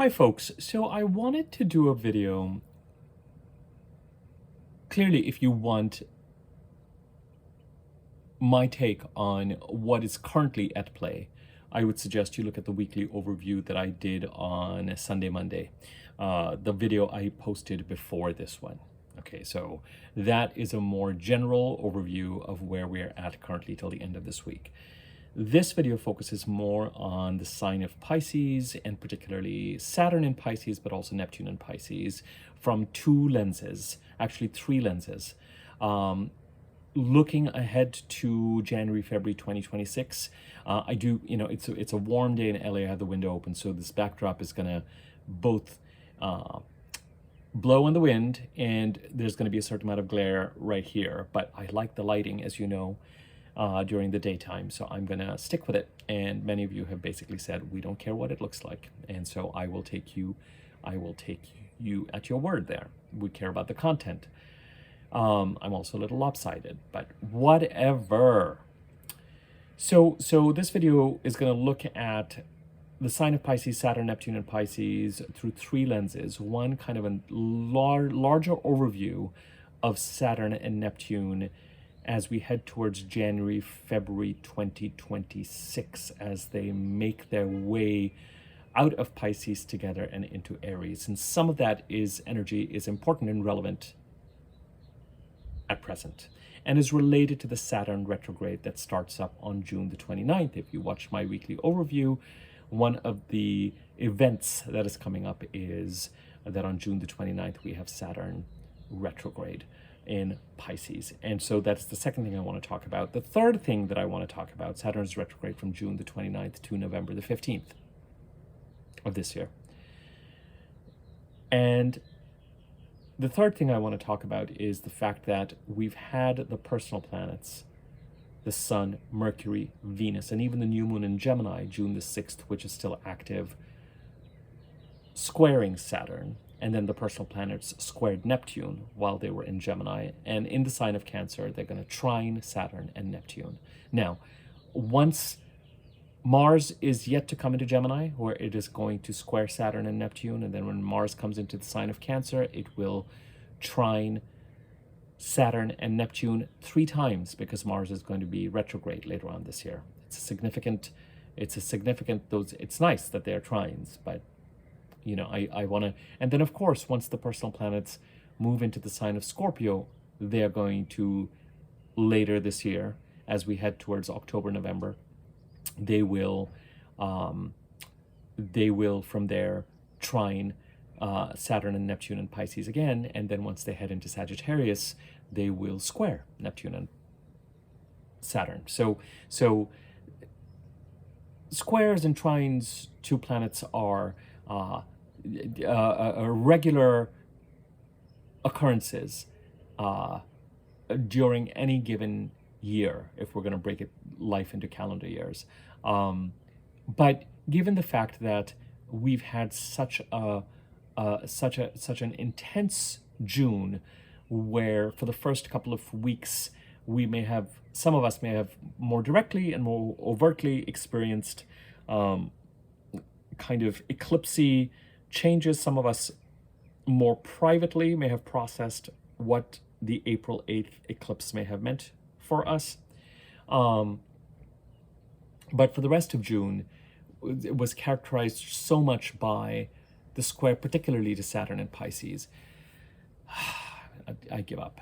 Hi folks, so I wanted to do a video. Clearly, if you want my take on what is currently at play, I would suggest you look at the weekly overview that I did on Sunday, Monday, the video I posted before this one. Okay, so that is a more general overview of where we're at currently till the end of this week. This video focuses more on the sign of Pisces, and particularly Saturn in Pisces, but also Neptune in Pisces, from two lenses, actually three lenses. Looking ahead to January, February 2026, I do, it's a warm day in LA. I have the window open, so this backdrop is going to both blow in the wind, and there's going to be a certain amount of glare right here. But I like the lighting, as you know, during the daytime, so I'm going to stick with it. And many of you have basically said, we don't care what it looks like. And so I will take you at your word there. We care about the content. I'm also a little lopsided, but whatever. So this video is going to look at the sign of Pisces, Saturn, Neptune, and Pisces through three lenses. One kind of a larger overview of Saturn and Neptune as we head towards January, February 2026, as they make their way out of Pisces together and into Aries. And some of that energy is important and relevant at present, and is related to the Saturn retrograde that starts up on June the 29th. If you watch my weekly overview, one of the events that is coming up is that on June the 29th, we have Saturn retrograde in Pisces. And so that's the second thing I want to talk about. The third thing that I want to talk about, Saturn's retrograde from June the 29th to November the 15th of this year. And the third thing I want to talk about is the fact that we've had the personal planets, the Sun, Mercury, Venus, and even the new moon in Gemini, June the 6th, which is still active, squaring Saturn. And then the personal planets squared Neptune while they were in Gemini. And in the sign of Cancer, they're going to trine Saturn and Neptune. Now, once Mars is yet to come into Gemini, where it is going to square Saturn and Neptune. And then when Mars comes into the sign of Cancer, it will trine Saturn and Neptune 3 times, because Mars is going to be retrograde later on this year. It's nice that they're trines, but I want to, and then of course, once the personal planets move into the sign of Scorpio, they're going to, later this year, as we head towards October, November, they will from there trine Saturn and Neptune and Pisces again, and then once they head into Sagittarius, they will square Neptune and Saturn. So squares and trines, two planets, are regular occurrences during any given year, if we're going to break life into calendar years. But given the fact that we've had such an intense June, where for the first couple of weeks some of us may have more directly and more overtly experienced kind of eclipsy changes. Some of us more privately may have processed what the April 8th eclipse may have meant for us. But for the rest of June, it was characterized so much by the square, particularly to Saturn and Pisces. I give up.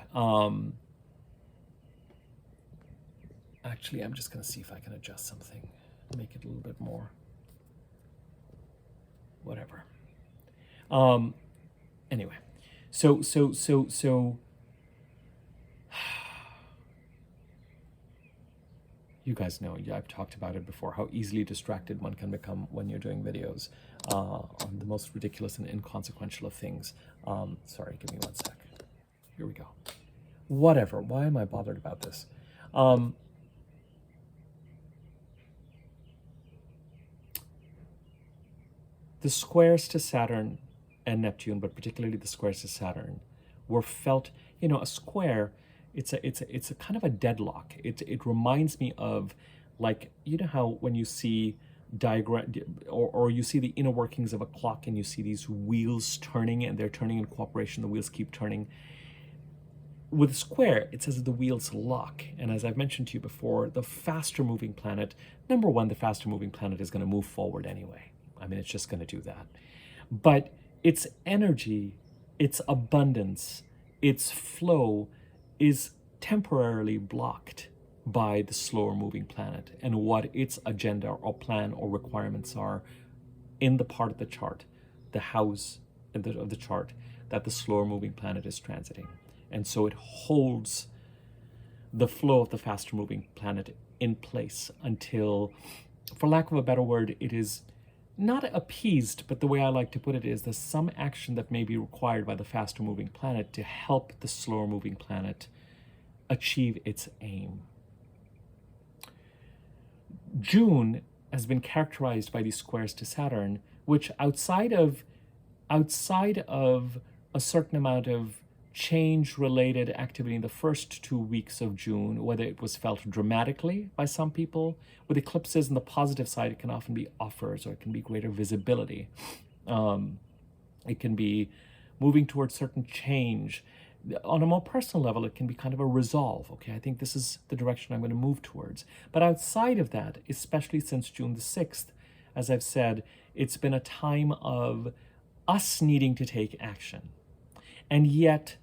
Actually, I'm just going to see if I can adjust something, make it a little bit more, whatever. Anyway, so you guys know, I've talked about it before, how easily distracted one can become when you're doing videos on the most ridiculous and inconsequential of things. Sorry, give me 1 sec. Here we go. Whatever. Why am I bothered about this? The squares to Saturn and Neptune, but particularly the squares to Saturn, were felt. A square, it's a kind of a deadlock. It reminds me of, like, how when you see diagram, or you see the inner workings of a clock and you see these wheels turning, and they're turning in cooperation, the wheels keep turning. With a square, it says that the wheels lock. And as I've mentioned to you before, the faster moving planet, number one, the faster moving planet is going to move forward anyway. I mean, it's just going to do that. But its energy, its abundance, its flow is temporarily blocked by the slower moving planet and what its agenda or plan or requirements are in the part of the chart, the house of the chart that the slower moving planet is transiting. And so it holds the flow of the faster moving planet in place until, for lack of a better word, it is not appeased, but the way I like to put it is there's some action that may be required by the faster moving planet to help the slower moving planet achieve its aim. June has been characterized by these squares to Saturn, which outside of a certain amount of change-related activity in the first 2 weeks of June, whether it was felt dramatically by some people. With eclipses on the positive side, it can often be offers, or it can be greater visibility. It can be moving towards certain change. On a more personal level, it can be kind of a resolve. Okay, I think this is the direction I'm going to move towards. But outside of that, especially since June the 6th, as I've said, it's been a time of us needing to take action. And yet,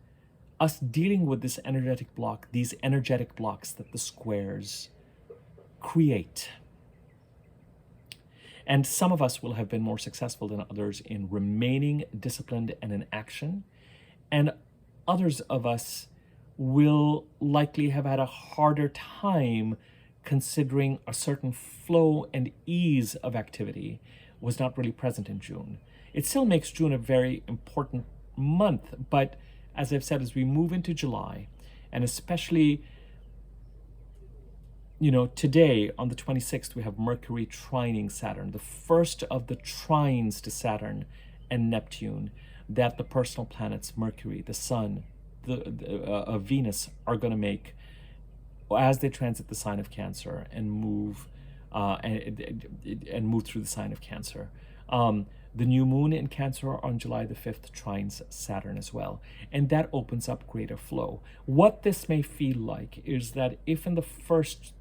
us dealing with this energetic block, these energetic blocks that the squares create. And some of us will have been more successful than others in remaining disciplined and in action. And others of us will likely have had a harder time considering a certain flow and ease of activity was not really present in June. It still makes June a very important month, but as I've said, as we move into July, and especially, today on the 26th, we have Mercury trining Saturn, the first of the trines to Saturn and Neptune that the personal planets, Mercury, the Sun, Venus, are going to make as they transit the sign of Cancer and move move through the sign of Cancer. The new moon in Cancer on July the 5th trines Saturn as well. And that opens up greater flow. What this may feel like is that if in the first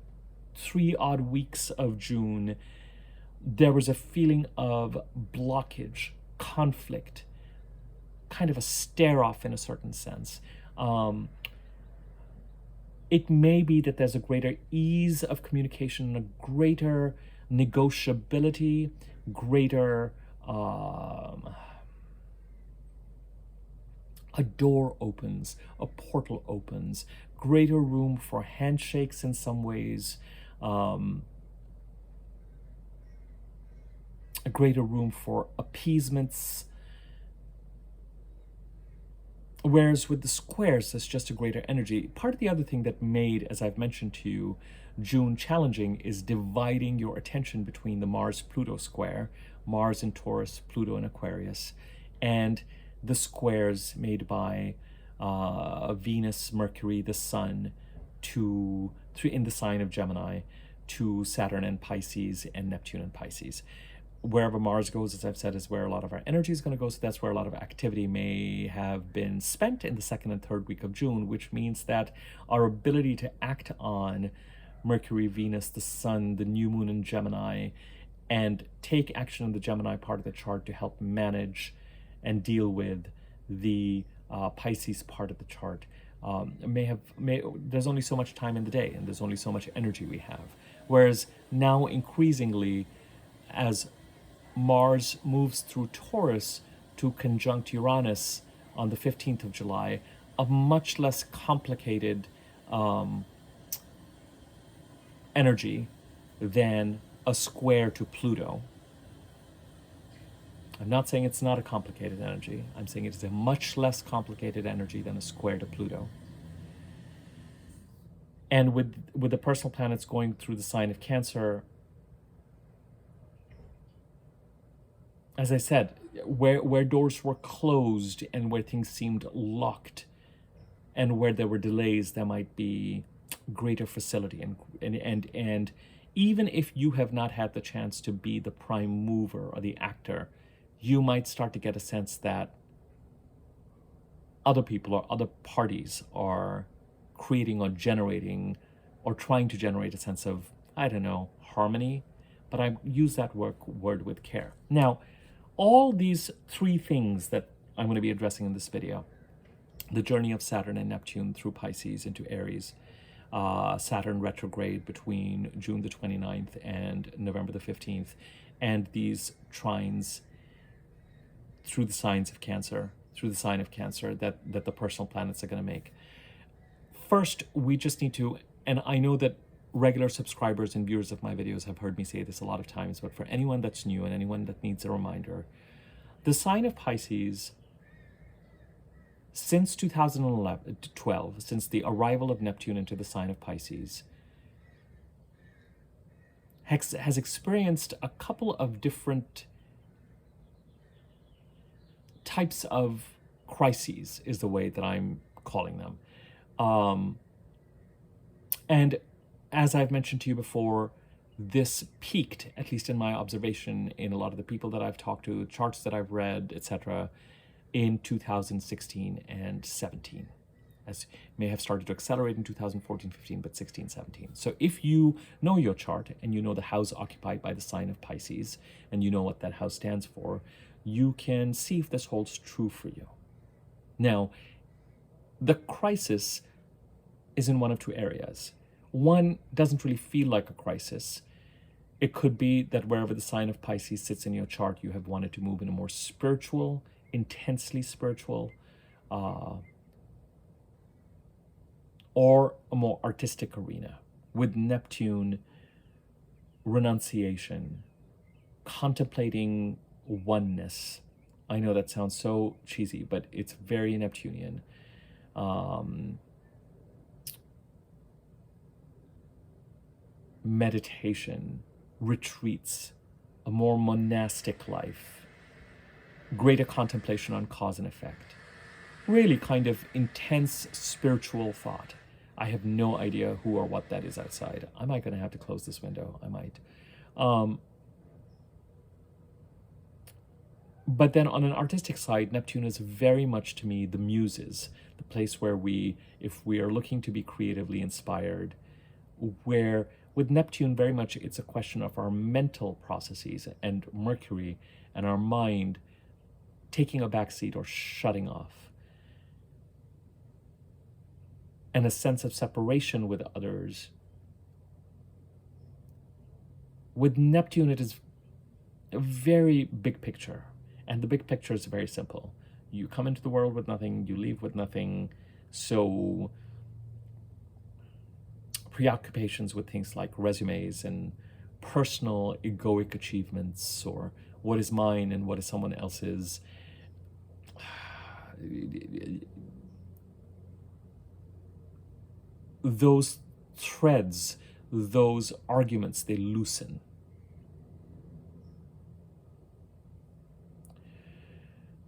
3 odd weeks of June, there was a feeling of blockage, conflict, kind of a stare-off in a certain sense, it may be that there's a greater ease of communication, a greater negotiability, greater a door opens, a portal opens, greater room for handshakes in some ways, a greater room for appeasements. Whereas with the squares, there's just a greater energy. Part of the other thing that made, as I've mentioned to you, June challenging is dividing your attention between the Mars-Pluto square, Mars in Taurus, Pluto in Aquarius, and the squares made by Venus, Mercury, the Sun, in the sign of Gemini, to Saturn and Pisces and Neptune and Pisces. Wherever Mars goes, as I've said, is where a lot of our energy is going to go. So that's where a lot of activity may have been spent in the 2nd and 3rd week of June, which means that our ability to act on Mercury, Venus, the Sun, the new moon in Gemini, and take action in the Gemini part of the chart to help manage and deal with the Pisces part of the chart. There's only so much time in the day, and there's only so much energy we have. Whereas now increasingly, as Mars moves through Taurus to conjunct Uranus on the 15th of July, a much less complicated energy than a square to Pluto. I'm not saying it's not a complicated energy. I'm saying it is a much less complicated energy than a square to Pluto. And with the personal planets going through the sign of Cancer, as I said, where doors were closed and where things seemed locked and where there were delays, there might be greater facility and even if you have not had the chance to be the prime mover or the actor, you might start to get a sense that other people or other parties are creating or generating or trying to generate a sense of, I don't know, harmony, but I use that word with care. Now, all these three things that I'm going to be addressing in this video, the journey of Saturn and Neptune through Pisces into Aries, Saturn retrograde between June the 29th and November the 15th, and these trines through the signs of Cancer, through the sign of Cancer that the personal planets are going to make. First, we just need to, and I know that regular subscribers and viewers of my videos have heard me say this a lot of times, but for anyone that's new and anyone that needs a reminder, the sign of Pisces, since 2012, since the arrival of Neptune into the sign of Pisces, has experienced a couple of different types of crises, is the way that I'm calling them. And as I've mentioned to you before, this peaked, at least in my observation, in a lot of the people that I've talked to, charts that I've read, etc., in 2016 and 17. As may have started to accelerate in 2014, 15, but 16, 17. So if you know your chart and you know the house occupied by the sign of Pisces, and you know what that house stands for, you can see if this holds true for you. Now, the crisis is in one of two areas. One doesn't really feel like a crisis. It could be that wherever the sign of Pisces sits in your chart, you have wanted to move in a more spiritual, intensely spiritual, or a more artistic arena. With Neptune, renunciation, contemplating oneness. I know that sounds so cheesy, but it's very Neptunian. Meditation, retreats, a more monastic life, greater contemplation on cause and effect, really kind of intense spiritual thought. I have no idea who or what that is outside. I might gonna have to close this window. I might. But then on an artistic side, Neptune is very much to me the muses, the place where if we are looking to be creatively inspired, where with Neptune, very much it's a question of our mental processes and Mercury and our mind taking a backseat or shutting off. And a sense of separation with others. With Neptune, it is a very big picture. And the big picture is very simple. You come into the world with nothing, you leave with nothing. So preoccupations with things like resumes and personal egoic achievements, or what is mine and what is someone else's. Those threads, those arguments, they loosen.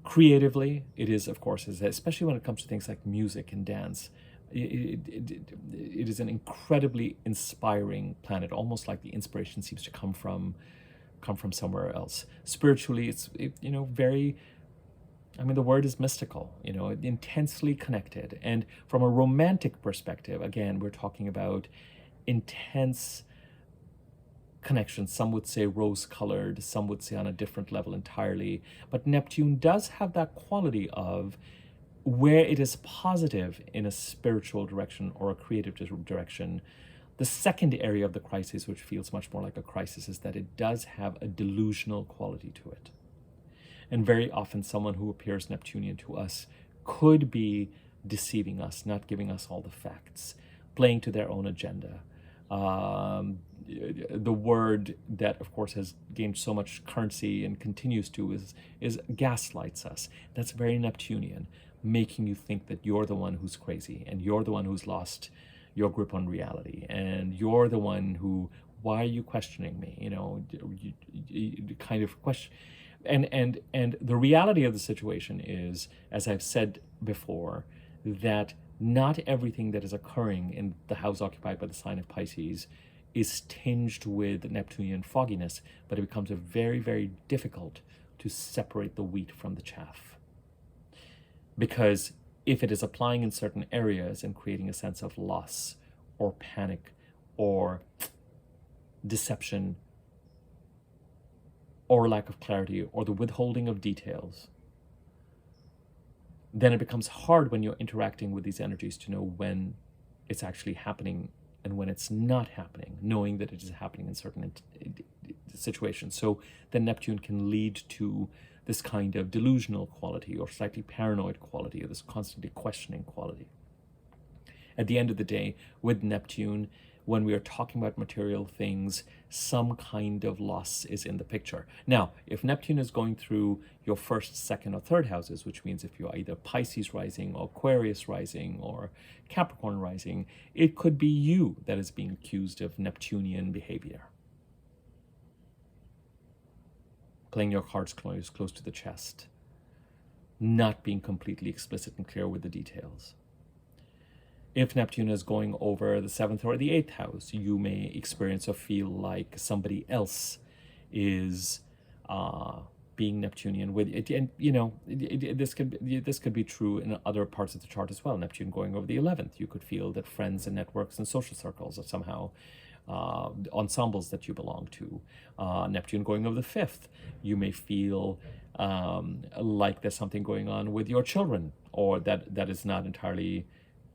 Creatively, it is, of course, especially when it comes to things like music and dance, it is an incredibly inspiring planet, almost like the inspiration seems to come from somewhere else. Spiritually, it's very, I mean, the word is mystical, intensely connected. And from a romantic perspective, again, we're talking about intense connections. Some would say rose-colored, some would say on a different level entirely. But Neptune does have that quality of where it is positive in a spiritual direction or a creative direction. The second area of the crisis, which feels much more like a crisis, is that it does have a delusional quality to it. And very often someone who appears Neptunian to us could be deceiving us, not giving us all the facts, playing to their own agenda. The word that, of course, has gained so much currency and continues to is gaslights us. That's very Neptunian, making you think that you're the one who's crazy and you're the one who's lost your grip on reality and you're the one who, why are you questioning me? You kind of question. And the reality of the situation is, as I've said before, that not everything that is occurring in the house occupied by the sign of Pisces is tinged with Neptunian fogginess, but it becomes very, very difficult to separate the wheat from the chaff. Because if it is applying in certain areas and creating a sense of loss or panic or deception or lack of clarity or the withholding of details, then it becomes hard when you're interacting with these energies to know when it's actually happening and when it's not happening, knowing that it is happening in certain situations. So then Neptune can lead to this kind of delusional quality or slightly paranoid quality, or this constantly questioning quality. At the end of the day, with Neptune, when we are talking about material things, some kind of loss is in the picture. Now, if Neptune is going through your first, second, or third houses, which means if you're either Pisces rising or Aquarius rising or Capricorn rising, it could be you that is being accused of Neptunian behavior. Playing your cards close to the chest, not being completely explicit and clear with the details. If Neptune is going over the 7th or the 8th house, you may experience or feel like somebody else is being Neptunian with it. And you know, this could be true in other parts of the chart as well. Neptune going over the 11th, you could feel that friends and networks and social circles are somehow ensembles that you belong to. Neptune going over the 5th, you may feel like there's something going on with your children, or that is not entirely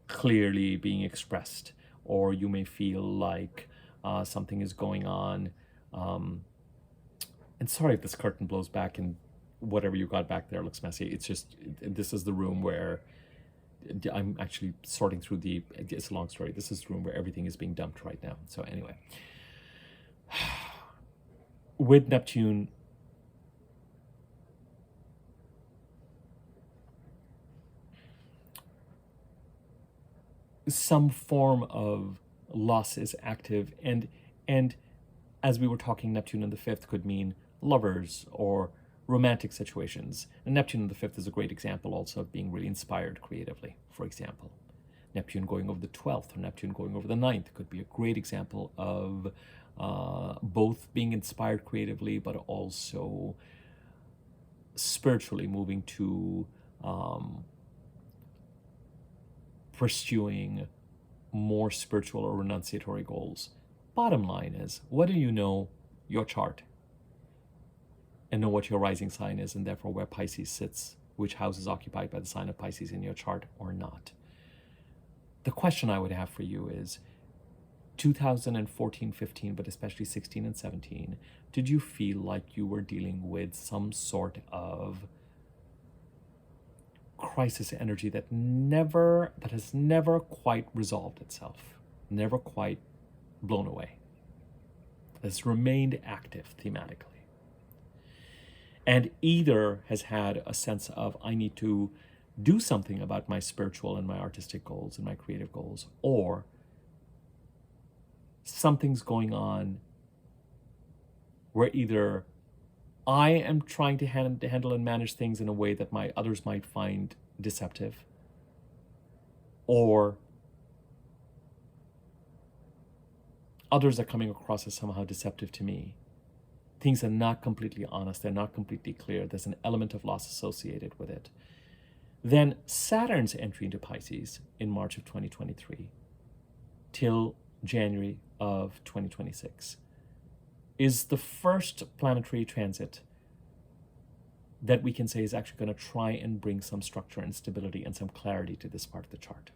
clearly being expressed, or you may feel like something is going on. And sorry if this curtain blows back and whatever you got back there looks messy. It's just, this is the room where I'm actually sorting through it's a long story. This is the room where everything is being dumped right now. So anyway, with Neptune, some form of loss is active, and as we were talking, Neptune in the 5th could mean lovers or romantic situations. And Neptune in the 5th is a great example also of being really inspired creatively. For example, Neptune going over the 12th or Neptune going over the 9th could be a great example of both being inspired creatively, but also spiritually moving to pursuing more spiritual or renunciatory goals. Bottom line is, whether you know your chart and know what your rising sign is, and therefore where Pisces sits, which house is occupied by the sign of Pisces in your chart or not. The question I would have for you is, 2014, 15, but especially 16 and 17, did you feel like you were dealing with some sort of crisis energy that has never quite resolved itself, never quite blown away, has remained active thematically, and either has had a sense of, I need to do something about my spiritual and my artistic goals and my creative goals, or something's going on where either I am trying to handle and manage things in a way that others might find deceptive, or others are coming across as somehow deceptive to me. Things are not completely honest, they're not completely clear, there's an element of loss associated with it. Then Saturn's entry into Pisces in March of 2023 till January of 2026 is the first planetary transit that we can say is actually going to try and bring some structure and stability and some clarity to this part of the chart.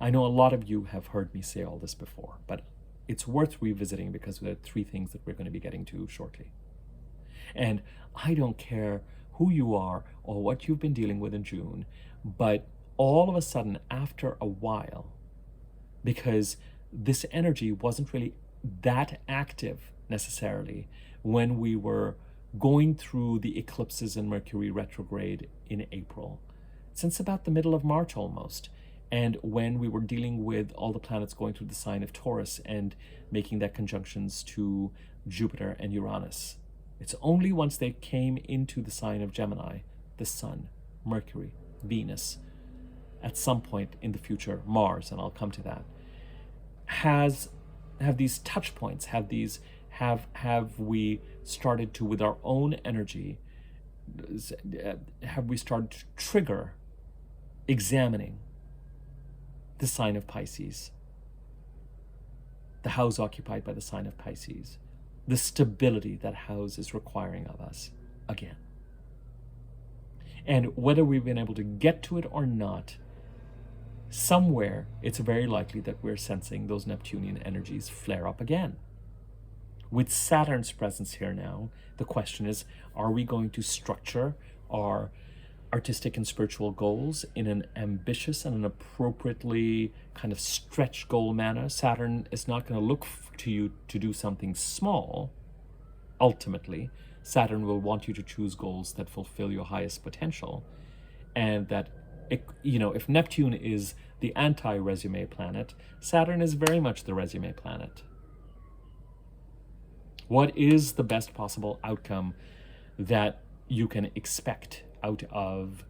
I know a lot of you have heard me say all this before, but it's worth revisiting because there are 3 things that we're going to be getting to shortly. And I don't care who you are or what you've been dealing with in June, but all of a sudden, after a while, because this energy wasn't really that active necessarily when we were going through the eclipses in Mercury retrograde in April, since about the middle of March almost, and when we were dealing with all the planets going through the sign of Taurus and making that conjunctions to Jupiter and Uranus. It's only once they came into the sign of Gemini, the Sun, Mercury, Venus, at some point in the future, Mars, and I'll come to that, have these touch points, have we started to, with our own energy, have we started to trigger examining the sign of Pisces, the house occupied by the sign of Pisces, the stability that house is requiring of us again. And whether we've been able to get to it or not, somewhere it's very likely that we're sensing those Neptunian energies flare up again. With Saturn's presence here now, the question is, are we going to structure our artistic and spiritual goals in an ambitious and an appropriately kind of stretch goal manner? Saturn is not going to look to you to do something small. Ultimately, Saturn will want you to choose goals that fulfill your highest potential, and that, if Neptune is the anti-resume planet, Saturn is very much the resume planet. What is the best possible outcome that you can expect out of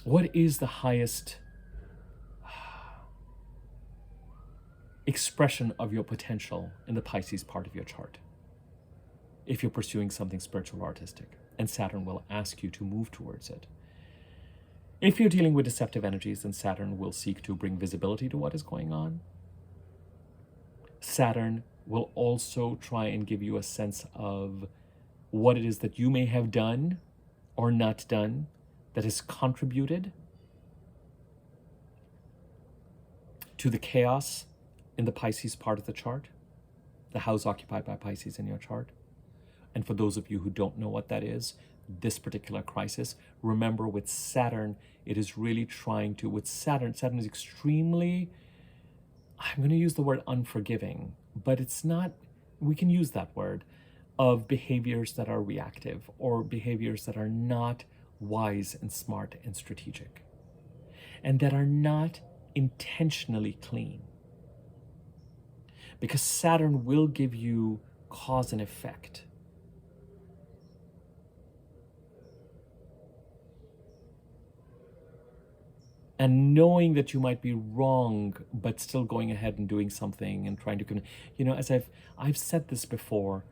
what is the highest expression of your potential in the Pisces part of your chart if you're pursuing something spiritual or artistic? And Saturn will ask you to move towards it. If you're dealing with deceptive energies, then Saturn will seek to bring visibility to what is going on. Saturn will also try and give you a sense of what it is that you may have done or not done that has contributed to the chaos in the Pisces part of the chart, the house occupied by Pisces in your chart. And for those of you who don't know what that is, this particular crisis, remember with Saturn, it is really trying to, with Saturn is extremely, I'm going to use the word unforgiving, but it's not, we can use that word, of behaviors that are reactive or behaviors that are not wise and smart and strategic, and that are not intentionally clean. Because Saturn will give you cause and effect. And knowing that you might be wrong, but still going ahead and doing something and trying to, as I've said this before,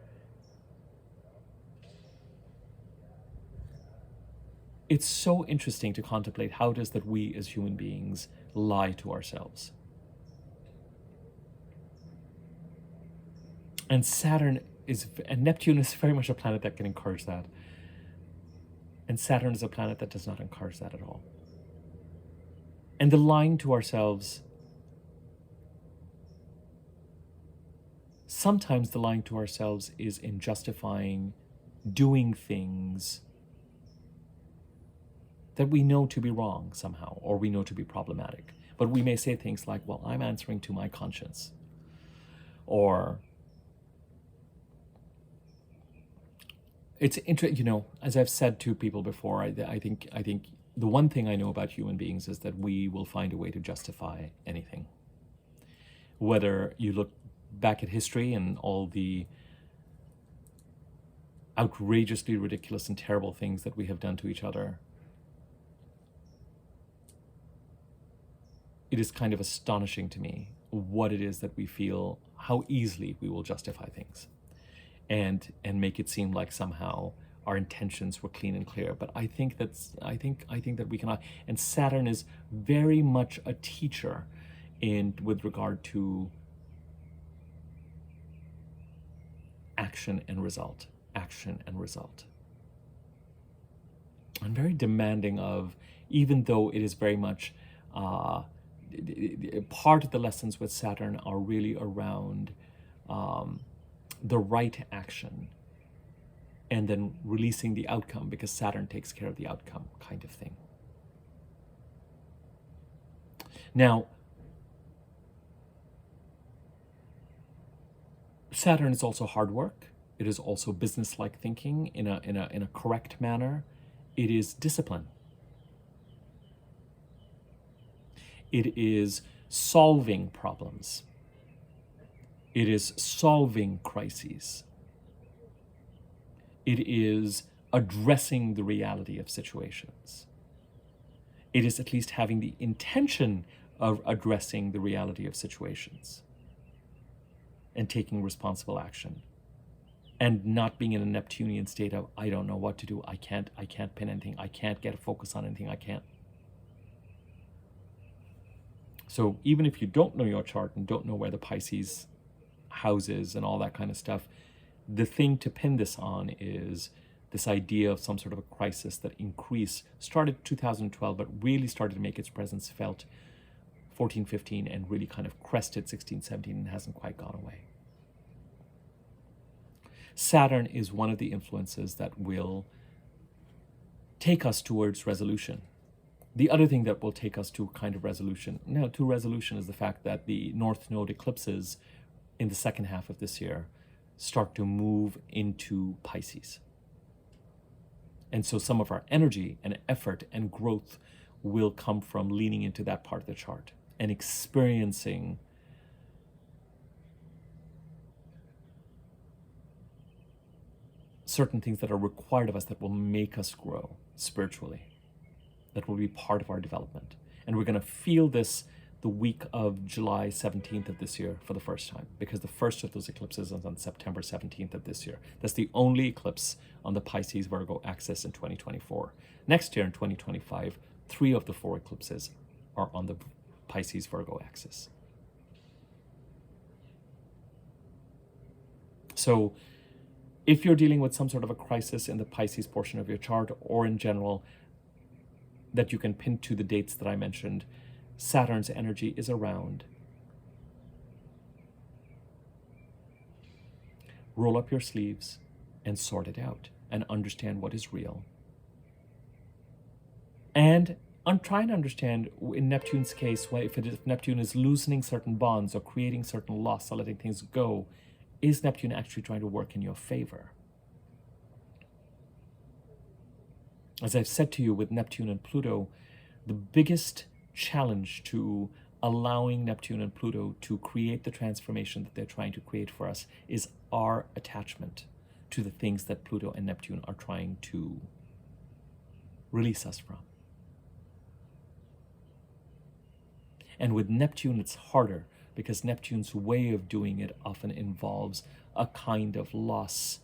it's so interesting to contemplate how it is that we as human beings lie to ourselves. And and Neptune is very much a planet that can encourage that. And Saturn is a planet that does not encourage that at all. And the lying to ourselves, sometimes the lying to ourselves is in justifying doing things that we know to be wrong somehow, or we know to be problematic. But we may say things like, well, I'm answering to my conscience. Or it's interesting, as I've said to people before, I think the one thing I know about human beings is that we will find a way to justify anything. Whether you look back at history and all the outrageously ridiculous and terrible things that we have done to each other, it is kind of astonishing to me what it is that we feel, how easily we will justify things and make it seem like somehow our intentions were clean and clear. But I think that we cannot. And Saturn is very much a teacher with regard to action and result. I'm very demanding of, even though it is very much part of the lessons with Saturn are really around the right action and then releasing the outcome, because Saturn takes care of the outcome kind of thing. Now, Saturn is also hard work. It is also business-like thinking in a correct manner. It is discipline. It is solving problems. It is solving crises. It is addressing the reality of situations. It is at least having the intention of addressing the reality of situations and taking responsible action, and not being in a Neptunian state of, I don't know what to do, I can't pin anything, I can't get a focus on anything, I can't. So even if you don't know your chart and don't know where the Pisces house is and all that kind of stuff, the thing to pin this on is this idea of some sort of a crisis that started 2012, but really started to make its presence felt 14, 15, and really kind of crested 16, 17, and hasn't quite gone away. Saturn is one of the influences that will take us towards resolution. The other thing that will take us to kind of resolution, is the fact that the North Node eclipses in the second half of this year start to move into Pisces. And so some of our energy and effort and growth will come from leaning into that part of the chart and experiencing certain things that are required of us that will make us grow spiritually, that will be part of our development. And we're going to feel this the week of July 17th of this year for the first time, because the first of those eclipses is on September 17th of this year. That's the only eclipse on the Pisces Virgo axis in 2024. Next year in 2025, 3 of the 4 eclipses are on the Pisces Virgo axis. So if you're dealing with some sort of a crisis in the Pisces portion of your chart, or in general, that you can pin to the dates that I mentioned, Saturn's energy is around. Roll up your sleeves and sort it out and understand what is real. And try and understand, in Neptune's case, if Neptune is loosening certain bonds or creating certain loss or letting things go, is Neptune actually trying to work in your favor? As I've said to you with Neptune and Pluto, the biggest challenge to allowing Neptune and Pluto to create the transformation that they're trying to create for us is our attachment to the things that Pluto and Neptune are trying to release us from. And with Neptune, it's harder, because Neptune's way of doing it often involves a kind of loss,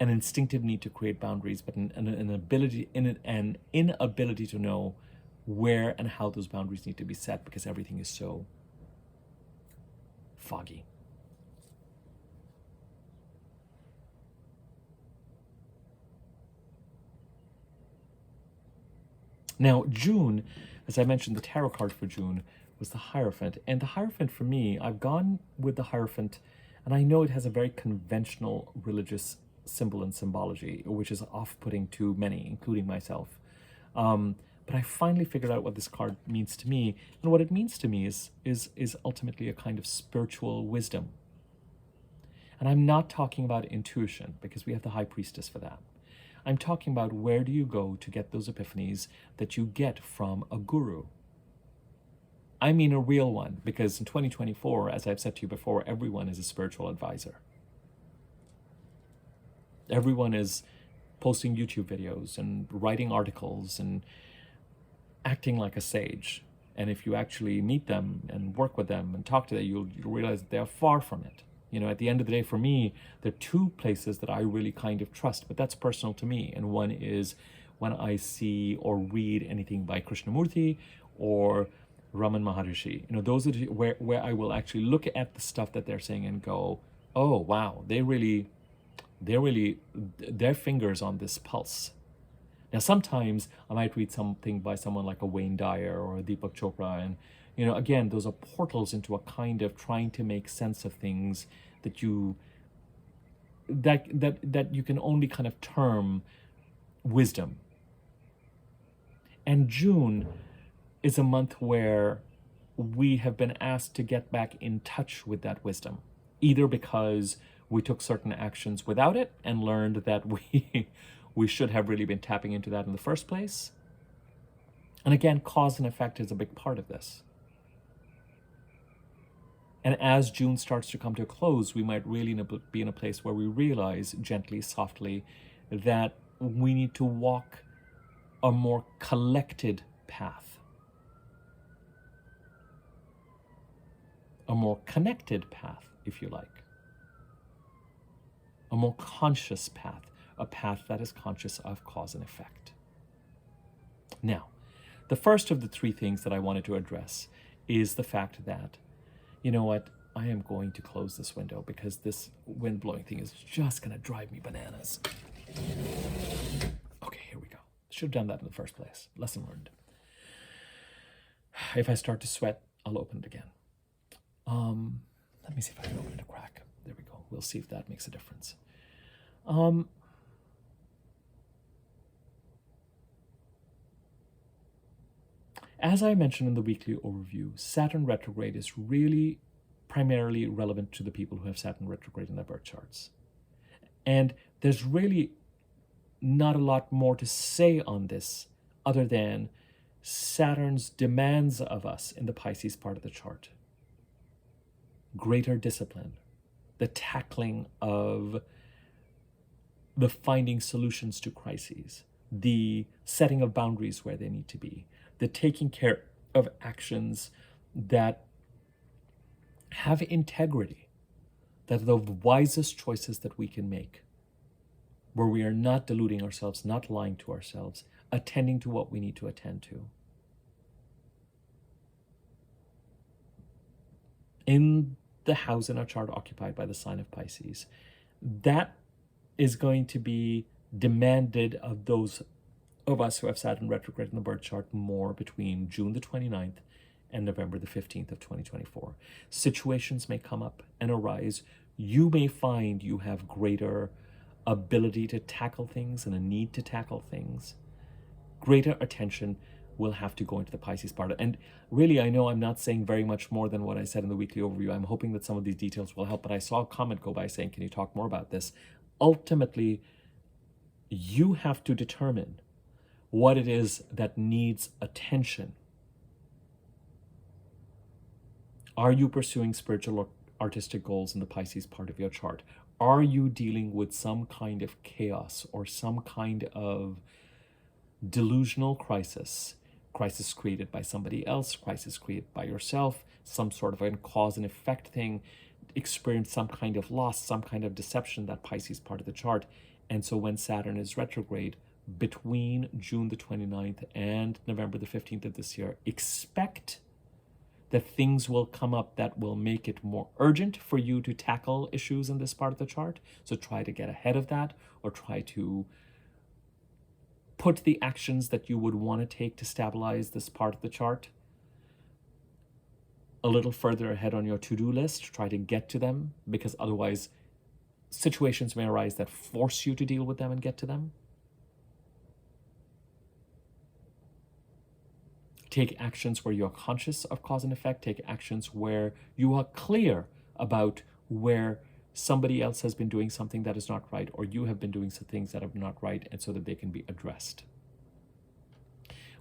an instinctive need to create boundaries, but an inability to know where and how those boundaries need to be set, because everything is so foggy. Now, June, as I mentioned, the tarot card for June was the Hierophant. And the Hierophant, for me, I've gone with the Hierophant, and I know it has a very conventional religious symbol and symbology, which is off-putting to many, including myself. But I finally figured out what this card means to me. And what it means to me is ultimately a kind of spiritual wisdom. And I'm not talking about intuition, because we have the High Priestess for that. I'm talking about, where do you go to get those epiphanies that you get from a guru? I mean a real one, because in 2024, as I've said to you before, everyone is a spiritual advisor. Everyone is posting YouTube videos and writing articles and acting like a sage. And if you actually meet them and work with them and talk to them, you'll realize that they're far from it. You know, at the end of the day, for me, there are 2 places that I really kind of trust, but that's personal to me. And one is when I see or read anything by Krishnamurti or Raman Maharishi. You know, those are where I will actually look at the stuff that they're saying and go, oh, wow, they're really, their fingers on this pulse. Now, sometimes I might read something by someone like a Wayne Dyer or a Deepak Chopra, and you know, again, those are portals into a kind of trying to make sense of things that you can only kind of term wisdom. And June is a month where we have been asked to get back in touch with that wisdom, either because we took certain actions without it and learned that we should have really been tapping into that in the first place. And again, cause and effect is a big part of this. And as June starts to come to a close, we might really be in a place where we realize gently, softly, that we need to walk a more collected path, a more connected path, if you like, a more conscious path, a path that is conscious of cause and effect. Now, the first of the three things that I wanted to address is the fact that, you know what, I am going to close this window because this wind blowing thing is just going to drive me bananas. Okay, here we go. Should have done that in the first place. Lesson learned. If I start to sweat, I'll open it again. Let me see if I can open it a crack. There we go. We'll see if that makes a difference. As I mentioned in the weekly overview, Saturn retrograde is really primarily relevant to the people who have Saturn retrograde in their birth charts. And there's really not a lot more to say on this other than Saturn's demands of us in the Pisces part of the chart. Greater discipline, the tackling of the finding solutions to crises, the setting of boundaries where they need to be, the taking care of actions that have integrity, that are the wisest choices that we can make, where we are not deluding ourselves, not lying to ourselves, attending to what we need to attend to. In the house in our chart occupied by the sign of Pisces, that is going to be demanded of those of us who have Saturn retrograde in the birth chart more between June the 29th and November the 15th of 2024. Situations may come up and arise. You may find you have greater ability to tackle things and a need to tackle things. Greater attention will have to go into the Pisces part. And really, I know I'm not saying very much more than what I said in the weekly overview. I'm hoping that some of these details will help, but I saw a comment go by saying, can you talk more about this? Ultimately, you have to determine what it is that needs attention. Are you pursuing spiritual or artistic goals in the Pisces part of your chart? Are you dealing with some kind of chaos or some kind of delusional crisis created by somebody else, crisis created by yourself, some sort of a cause and effect thing, experience some kind of loss, some kind of deception, that Pisces part of the chart. And so when Saturn is retrograde between June the 29th and November the 15th of this year, expect that things will come up that will make it more urgent for you to tackle issues in this part of the chart. So try to get ahead of that, or try to put the actions that you would want to take to stabilize this part of the chart a little further ahead on your to-do list. Try to get to them, because otherwise situations may arise that force you to deal with them and get to them. Take actions where you're conscious of cause and effect. Take actions where you are clear about where somebody else has been doing something that is not right, or you have been doing some things that are not right, and so that they can be addressed.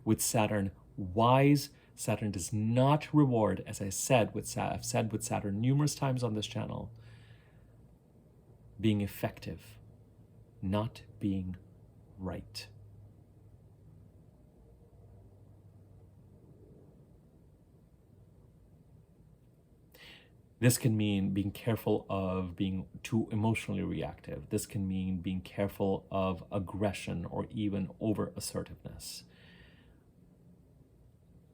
With Saturn wise, Saturn does not reward, as I've said with Saturn numerous times on this channel, being effective, not being right. This can mean being careful of being too emotionally reactive. This can mean being careful of aggression or even over-assertiveness.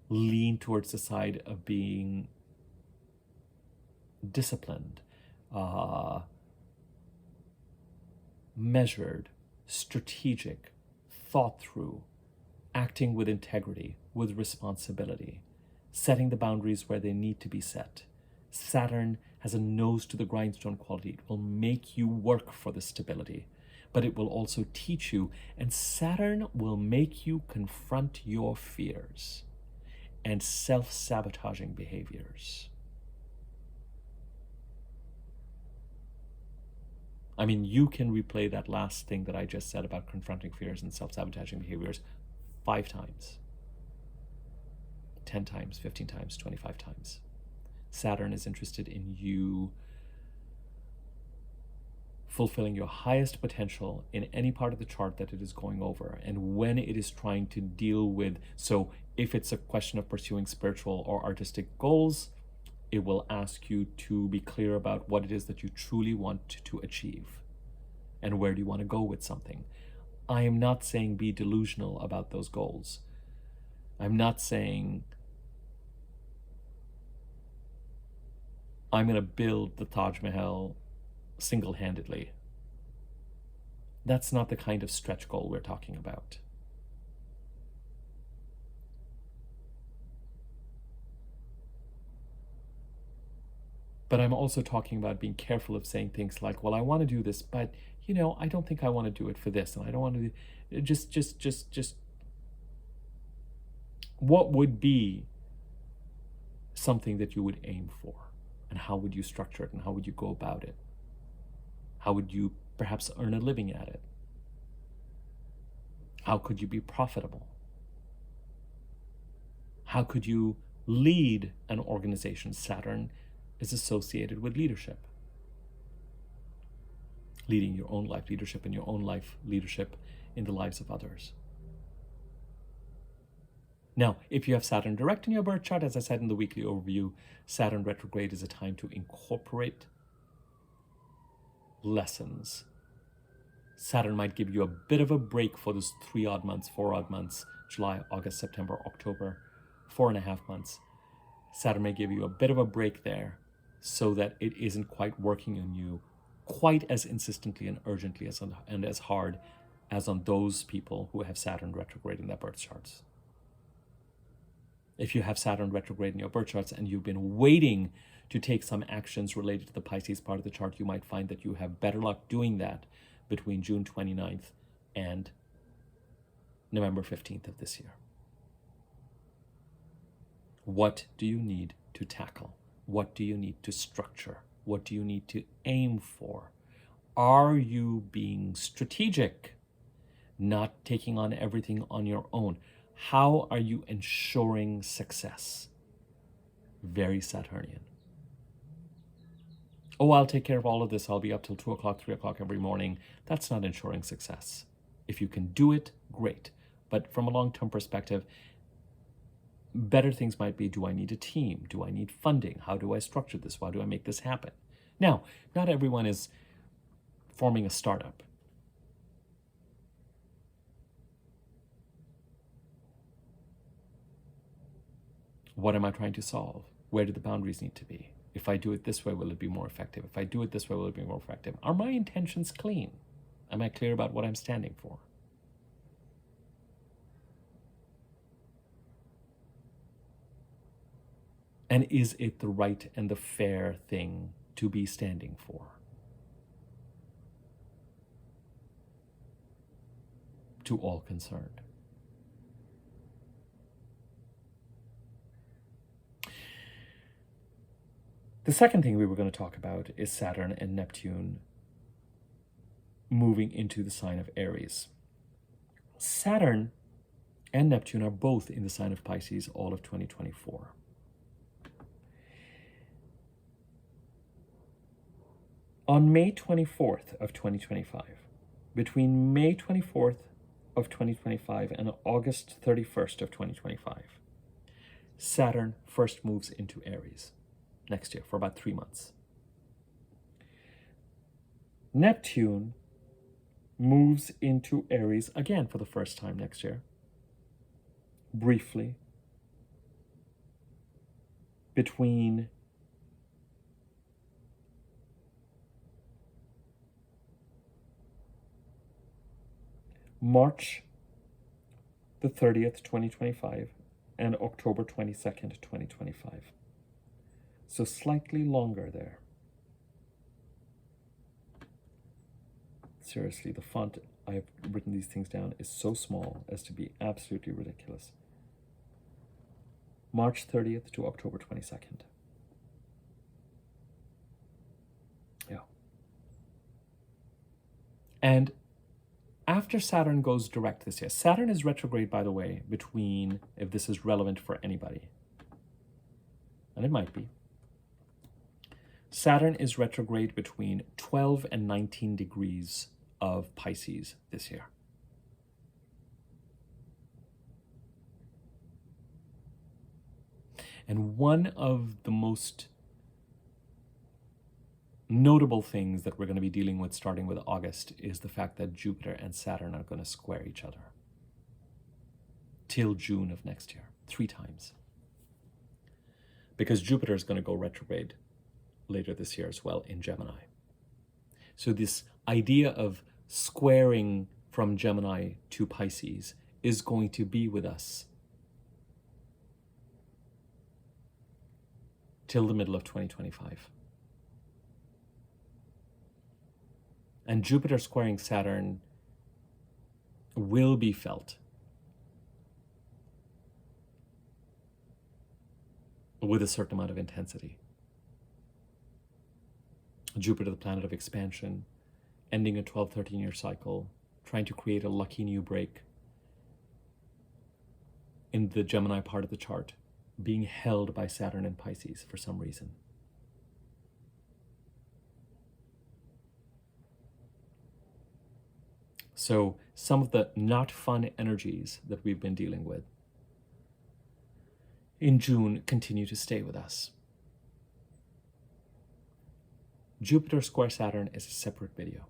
Lean towards the side of being disciplined, measured, strategic, thought through, acting with integrity, with responsibility, setting the boundaries where they need to be set. Saturn has a nose to the grindstone quality. It will make you work for the stability, but it will also teach you, and Saturn will make you confront your fears and self-sabotaging behaviors. I mean, you can replay that last thing that I just said about confronting fears and self-sabotaging behaviors 5 times, 10 times, 15 times, 25 times. Saturn is interested in you fulfilling your highest potential in any part of the chart that it is going over. And when it is trying to deal with, so if it's a question of pursuing spiritual or artistic goals, it will ask you to be clear about what it is that you truly want to achieve and where do you want to go with something. I am not saying be delusional about those goals. I'm not saying I'm going to build the Taj Mahal single-handedly. That's not the kind of stretch goal we're talking about. But I'm also talking about being careful of saying things like, well, I want to do this, but, you know, I don't think I want to do it for this. And I don't want to just what would be something that you would aim for? And how would you structure it? And how would you go about it? How would you perhaps earn a living at it? How could you be profitable? How could you lead an organization? Saturn is associated with leadership. Leading your own life, leadership in your own life, leadership in the lives of others. Now, if you have Saturn direct in your birth chart, as I said in the weekly overview, Saturn retrograde is a time to incorporate lessons. Saturn might give you a bit of a break for those 3 odd months, 4 odd months, July, August, September, October, 4.5 months. Saturn may give you a bit of a break there so that it isn't quite working on you quite as insistently and urgently and as hard as on those people who have Saturn retrograde in their birth charts. If you have Saturn retrograde in your birth charts and you've been waiting to take some actions related to the Pisces part of the chart, you might find that you have better luck doing that between June 29th and November 15th of this year. What do you need to tackle? What do you need to structure? What do you need to aim for? Are you being strategic, not taking on everything on your own? How are you ensuring success? Very Saturnian. Oh, I'll take care of all of this. I'll be up till 2 o'clock, 3 o'clock every morning. That's not ensuring success. If you can do it, great. But from a long-term perspective, better things might be, do I need a team? Do I need funding? How do I structure this? How do I make this happen? Now, not everyone is forming a startup. What am I trying to solve? Where do the boundaries need to be? If I do it this way, will it be more effective? If I do it this way, will it be more effective? Are my intentions clean? Am I clear about what I'm standing for? And is it the right and the fair thing to be standing for? To all concerned. The second thing we were going to talk about is Saturn and Neptune moving into the sign of Aries. Saturn and Neptune are both in the sign of Pisces all of 2024. On May 24th of 2025, between May 24th of 2025 and August 31st of 2025, Saturn first moves into Aries next year for about 3 months. Neptune moves into Aries again for the first time next year, briefly, between March the 30th, 2025, and October 22nd, 2025. So slightly longer there. Seriously, the font, I have written these things down, is so small as to be absolutely ridiculous. March 30th to October 22nd. Yeah. And after Saturn goes direct this year, Saturn is retrograde, by the way, between, if this is relevant for anybody, and it might be, Saturn is retrograde between 12 and 19 degrees of Pisces this year. And one of the most notable things that we're going to be dealing with starting with August is the fact that Jupiter and Saturn are going to square each other till June of next year, 3 times. Because Jupiter is going to go retrograde later this year as well in Gemini. So this idea of squaring from Gemini to Pisces is going to be with us till the middle of 2025. And Jupiter squaring Saturn will be felt with a certain amount of intensity. Jupiter, the planet of expansion, ending a 12, 13-year cycle, trying to create a lucky new break in the Gemini part of the chart, being held by Saturn and Pisces for some reason. So some of the not fun energies that we've been dealing with in June continue to stay with us. Jupiter square Saturn is a separate video.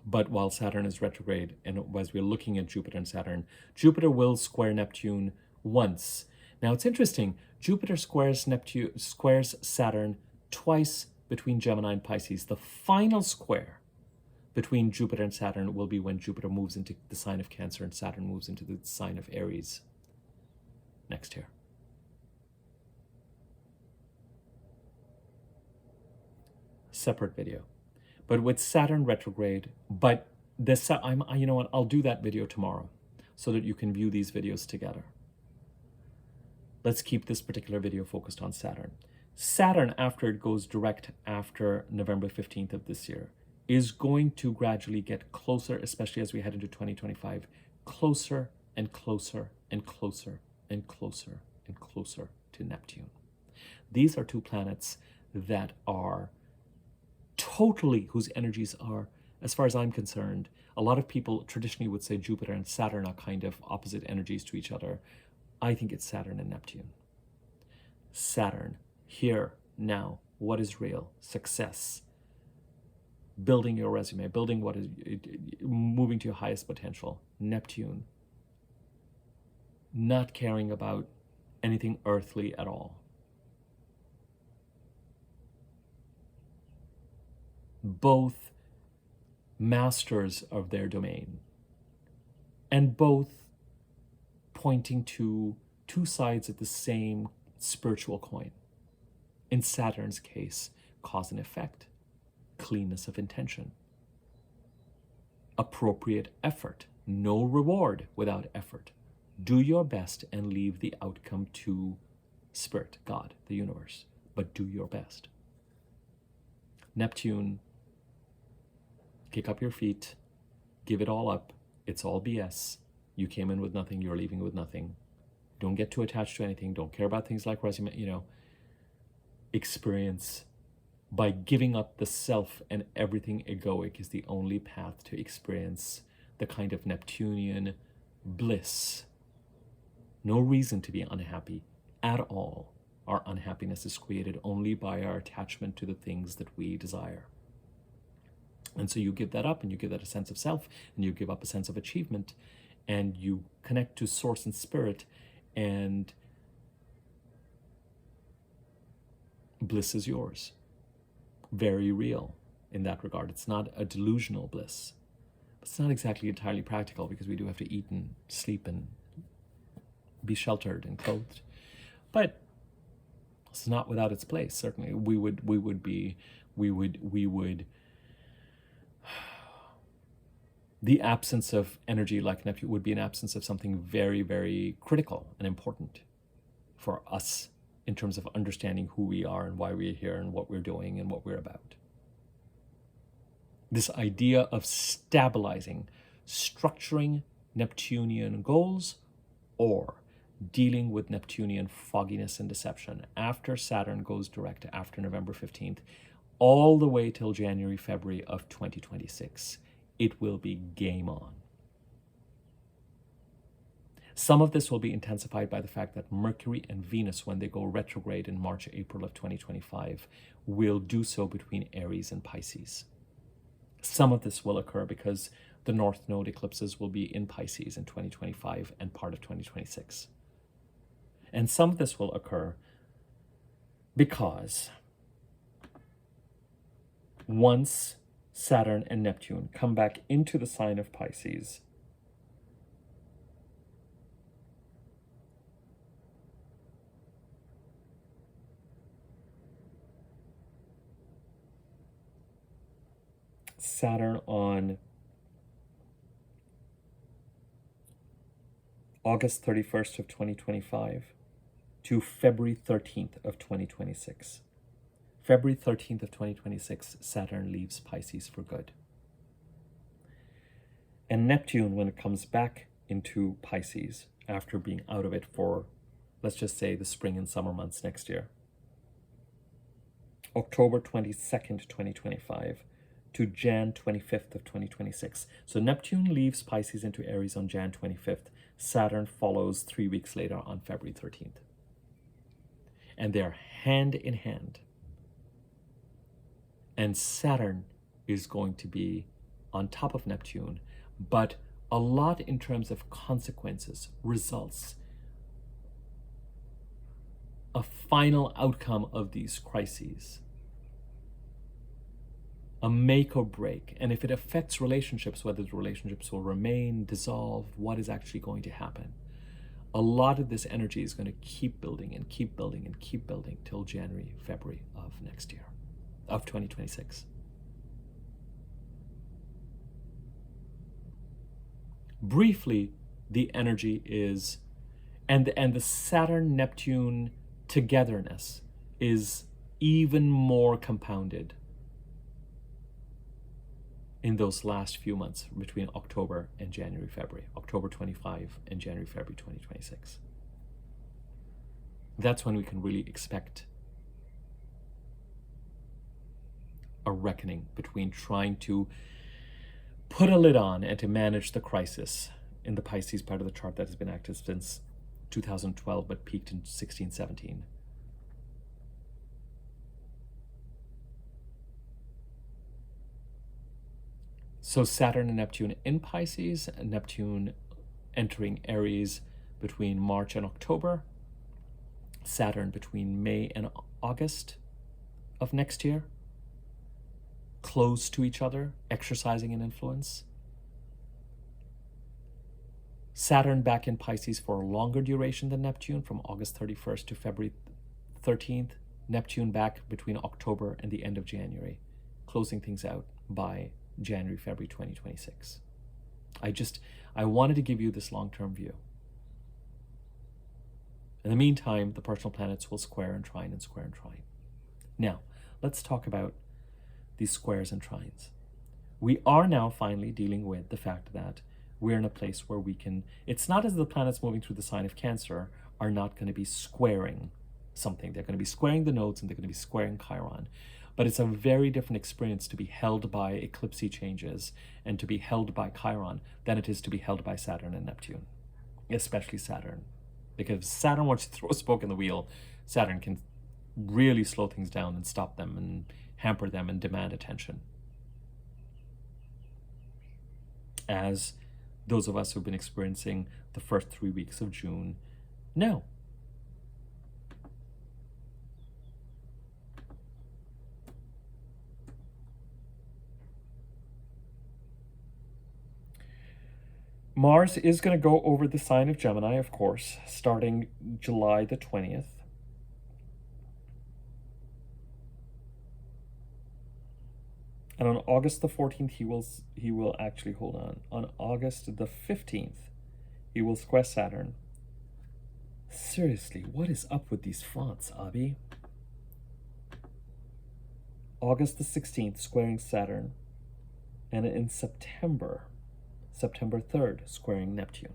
But while Saturn is retrograde, and as we're looking at Jupiter and Saturn, Jupiter will square Neptune once. Now it's interesting, Jupiter squares Saturn twice between Gemini and Pisces. The final square between Jupiter and Saturn will be when Jupiter moves into the sign of Cancer and Saturn moves into the sign of Aries next year. Separate video. But with Saturn retrograde, but this, you know what, I'll do that video tomorrow so that you can view these videos together. Let's keep this particular video focused on Saturn. Saturn, after it goes direct after November 15th of this year, is going to gradually get closer, especially as we head into 2025, closer and closer and closer and closer and closer to Neptune. These are 2 planets that are totally, whose energies are, as far as I'm concerned, a lot of people traditionally would say Jupiter and Saturn are kind of opposite energies to each other. I think it's Saturn and Neptune. Saturn, here, now, what is real? Success. Building your resume, building what is, moving to your highest potential. Neptune, not caring about anything earthly at all. Both masters of their domain, and both pointing to 2 sides of the same spiritual coin. In Saturn's case, cause and effect, cleanness of intention, appropriate effort, no reward without effort. Do your best and leave the outcome to Spirit, God, the universe, but do your best. Neptune, kick up your feet, give it all up, it's all BS. You came in with nothing, you're leaving with nothing. Don't get too attached to anything, don't care about things like resume, experience. By giving up the self and everything egoic is the only path to experience the kind of Neptunian bliss. No reason to be unhappy at all. Our unhappiness is created only by our attachment to the things that we desire. And so you give that up, and you give that a sense of self, and you give up a sense of achievement, and you connect to source and spirit, and bliss is yours. Very real in that regard. It's not a delusional bliss. But it's not exactly entirely practical, because we do have to eat and sleep and be sheltered and clothed. But it's not without its place. Certainly, we would the absence of energy like Neptune would be an absence of something very, very critical and important for us in terms of understanding who we are and why we're here and what we're doing and what we're about. This idea of stabilizing, structuring Neptunian goals, or dealing with Neptunian fogginess and deception after Saturn goes direct after November 15th, all the way till January, February of 2026. It will be game on. Some of this will be intensified by the fact that Mercury and Venus, when they go retrograde in March, April of 2025, will do so between Aries and Pisces. Some of this will occur because the North Node eclipses will be in Pisces in 2025 and part of 2026. And some of this will occur because once Saturn and Neptune come back into the sign of Pisces, Saturn on August 31st of 2025 to February 13th of 2026. February 13th of 2026, Saturn leaves Pisces for good. And Neptune, when it comes back into Pisces, after being out of it for, let's just say, the spring and summer months next year, October 22nd, 2025, to Jan 25th of 2026. So Neptune leaves Pisces into Aries on Jan 25th. Saturn follows 3 weeks later on February 13th. And they're hand in hand. And Saturn is going to be on top of Neptune, but a lot in terms of consequences, results, a final outcome of these crises, a make or break. And if it affects relationships, whether the relationships will remain, dissolve, what is actually going to happen, a lot of this energy is going to keep building and keep building and keep building till January, February of next year, of 2026. Briefly, the energy is, and the Saturn-Neptune togetherness is even more compounded in those last few months between October and January, February, October 25 and January, February 2026. That's when we can really expect a reckoning between trying to put a lid on and to manage the crisis in the Pisces part of the chart that has been active since 2012 but peaked in 16-17. So Saturn and Neptune in Pisces, and Neptune entering Aries between March and October, Saturn between May and August of next year, close to each other, exercising an influence. Saturn back in Pisces for a longer duration than Neptune, from August 31st to February 13th. Neptune back between October and the end of January, closing things out by January, February 2026. I wanted to give you this long-term view. In the meantime, the personal planets will square and trine and square and trine. Now, let's talk about these squares and trines. We are now finally dealing with the fact that we're in a place where we can, it's not as the planets moving through the sign of Cancer are not going to be squaring something. They're going to be squaring the nodes and they're going to be squaring Chiron. But it's a very different experience to be held by eclipse changes and to be held by Chiron than it is to be held by Saturn and Neptune, especially Saturn. Because if Saturn wants to throw a spoke in the wheel, Saturn can really slow things down and stop them and hamper them and demand attention. As those of us who've been experiencing the first 3 weeks of June know. Mars is going to go over the sign of Gemini, of course, starting July the 20th. And on August the 14th, he will actually, hold on. On August the 15th, he will square Saturn. Seriously, what is up with these fonts, Abby? August the 16th, squaring Saturn. And in September 3rd, squaring Neptune.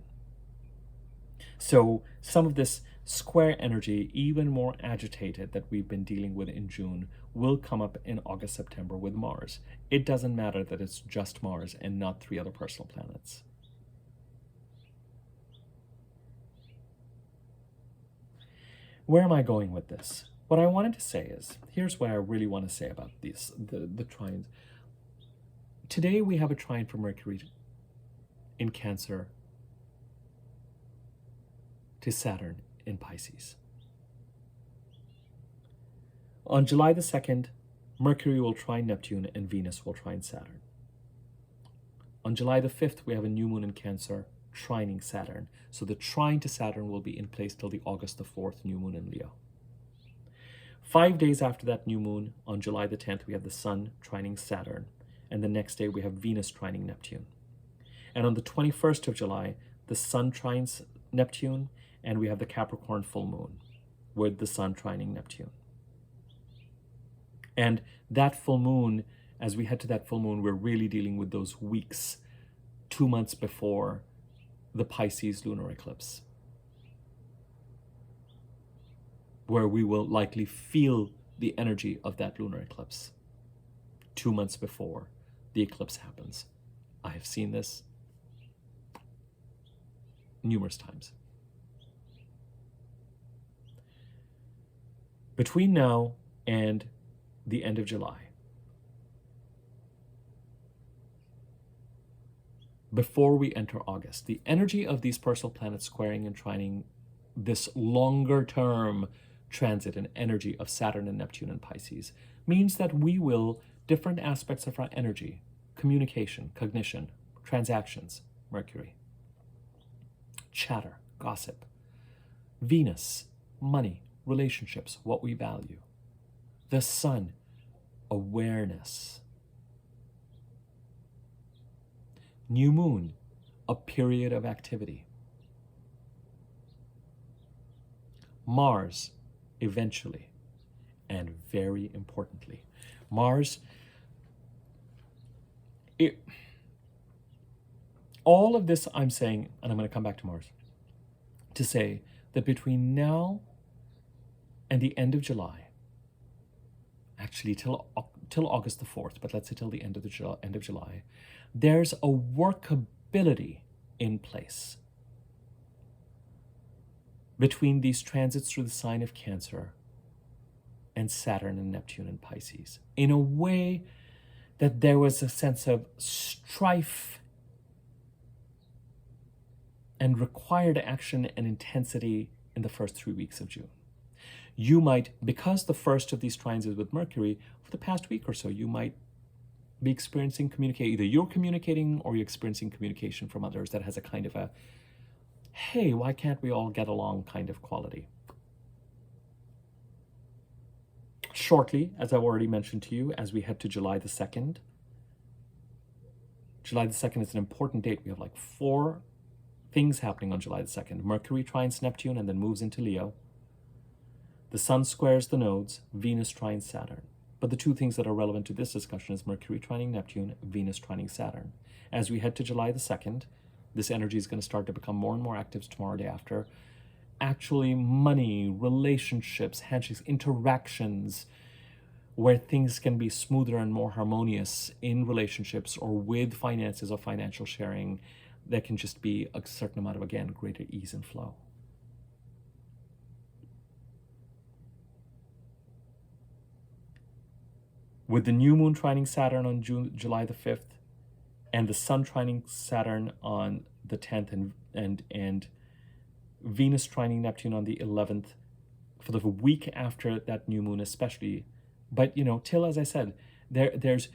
So some of this square energy, even more agitated, that we've been dealing with in June, will come up in August, September with Mars. It doesn't matter that it's just Mars and not 3 other personal planets. Where am I going with this? What I wanted to say is, here's what I really want to say about these, the trines. Today we have a trine for Mercury in Cancer to Saturn in Pisces. On July the 2nd, Mercury will trine Neptune and Venus will trine Saturn. On July the 5th, we have a new moon in Cancer trining Saturn. So the trine to Saturn will be in place till the August the 4th new moon in Leo. 5 days after that new moon, on July the 10th, we have the Sun trining Saturn. And the next day, we have Venus trining Neptune. And on the 21st of July, the Sun trines Neptune, and we have the Capricorn full moon with the Sun trining Neptune. And that full moon, as we head to that full moon, we're really dealing with those weeks, 2 months before the Pisces lunar eclipse, where we will likely feel the energy of that lunar eclipse 2 months before the eclipse happens. I have seen this numerous times. Between now and the end of July, before we enter August, the energy of these personal planets squaring and trining this longer term transit and energy of Saturn and Neptune and Pisces means that we will, different aspects of our energy, communication, cognition, transactions, Mercury, chatter, gossip, Venus, money, relationships, what we value, the Sun, awareness, new moon, a period of activity, Mars, eventually, and very importantly, Mars, all of this I'm saying, and I'm going to come back to Mars, to say that between now and the end of July, actually till August the 4th, but let's say till the end of July, there's a workability in place between these transits through the sign of Cancer and Saturn and Neptune and Pisces, in a way that there was a sense of strife and required action and intensity in the first 3 weeks of June. You might, because the first of these trines is with Mercury, for the past week or so, you might be experiencing communication. Either you're communicating or you're experiencing communication from others that has a kind of a, hey, why can't we all get along kind of quality. Shortly, as I've already mentioned to you, as we head to July the 2nd, July the 2nd is an important date. We have like 4 things happening on July the 2nd. Mercury trines Neptune and then moves into Leo. The Sun squares the nodes, Venus trines Saturn. But the 2 things that are relevant to this discussion is Mercury trining Neptune, Venus trining Saturn. As we head to July the 2nd, this energy is going to start to become more and more active tomorrow, day after. Actually, money, relationships, handshakes, interactions, where things can be smoother and more harmonious in relationships or with finances or financial sharing, there can just be a certain amount of, again, greater ease and flow. With the new moon trining Saturn on July the 5th, and the Sun trining Saturn on the 10th, and Venus trining Neptune on the 11th, for the week after that new moon especially. But, till, as I said, there's,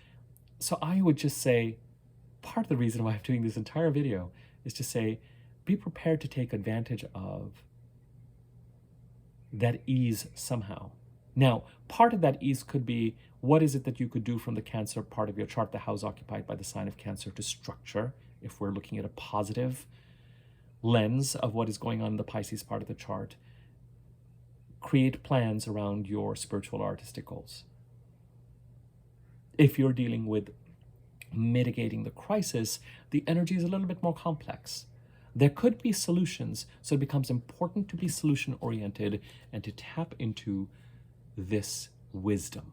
so I would just say, part of the reason why I'm doing this entire video is to say, be prepared to take advantage of that ease somehow. Now, part of that ease could be, what is it that you could do from the Cancer part of your chart, the house occupied by the sign of Cancer, to structure, if we're looking at a positive lens of what is going on in the Pisces part of the chart, create plans around your spiritual or artistic goals. If you're dealing with mitigating the crisis, the energy is a little bit more complex. There could be solutions, so it becomes important to be solution oriented and to tap into this wisdom.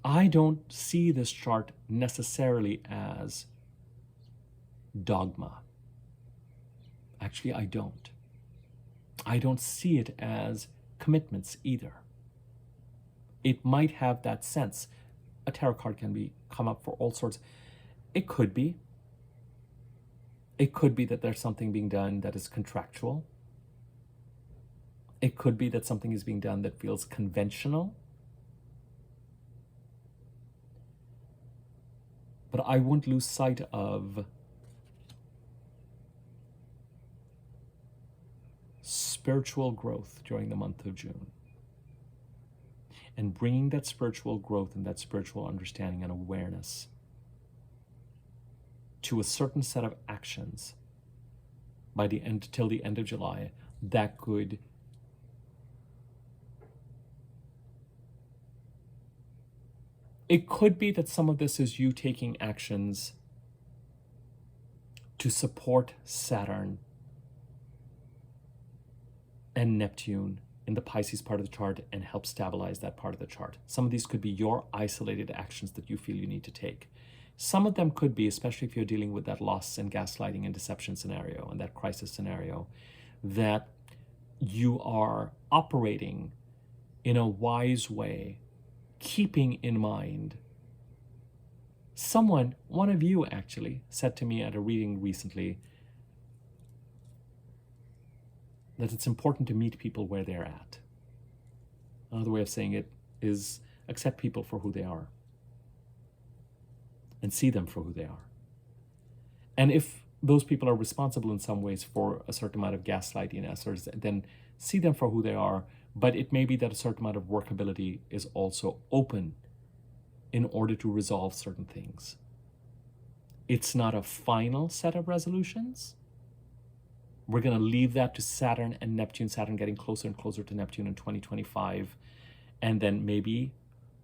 I don't see this chart necessarily as dogma. Actually, I don't. I don't see it as commitments either. It might have that sense. A tarot card can come up for all sorts. It could be. It could be that there's something being done that is contractual. It could be that something is being done that feels conventional. But I won't lose sight of spiritual growth during the month of June. And bringing that spiritual growth and that spiritual understanding and awareness to a certain set of actions by the end, till the end of July, that could it could be that some of this is you taking actions to support Saturn and Neptune in the Pisces part of the chart and help stabilize that part of the chart. Some of these could be your isolated actions that you feel you need to take. Some of them could be, especially if you're dealing with that loss and gaslighting and deception scenario and that crisis scenario, that you are operating in a wise way, keeping in mind. One of you actually said to me at a reading recently that it's important to meet people where they're at. Another way of saying it is accept people for who they are and see them for who they are. And if those people are responsible in some ways for a certain amount of gaslightiness, then see them for who they are. But it may be that a certain amount of workability is also open in order to resolve certain things. It's not a final set of resolutions. We're going to leave that to Saturn and Neptune, Saturn getting closer and closer to Neptune in 2025, and then maybe